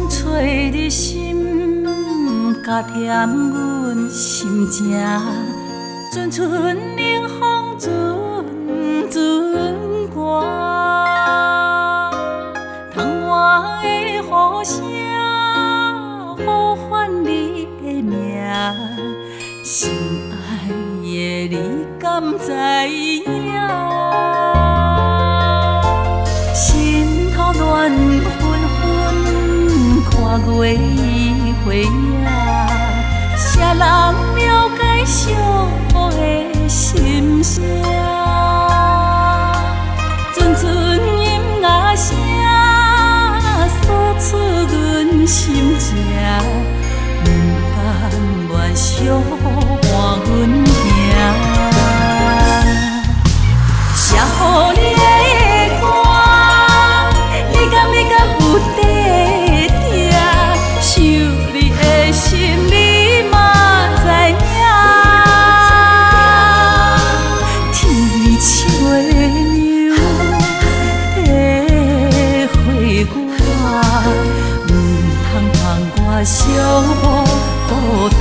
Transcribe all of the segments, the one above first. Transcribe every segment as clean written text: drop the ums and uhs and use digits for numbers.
吹你心，加添阮心情。纯纯冷风阵阵歌，窗外的雨声呼唤你的名。心爱的你敢知影？心头暖纷纷，看月依回影。谁人了解寂寞的心声？阵阵音乐声，诉出阮心情。不甘愿相伴阮行，写予你的歌，你敢有在听？想你的心，你嘛知影。天树的鸟，体会我，唔通放我寂寞孤单。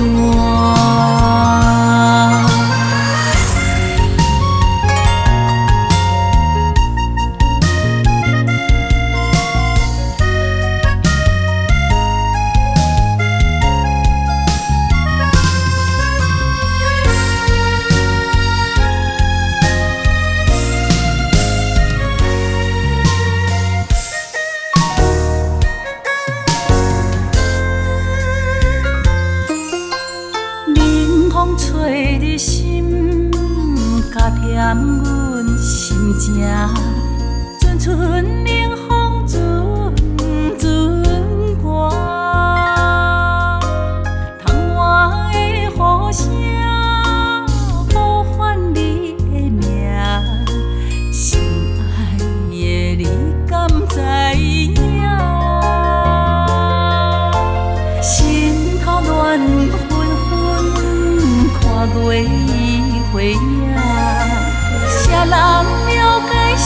风吹你心，加添阮心情。纯纯冷风阵阵歌，窗外的雨声呼唤你的名。心爱的你敢知影？心头暖纷纷，看月依回影。谁人了解寂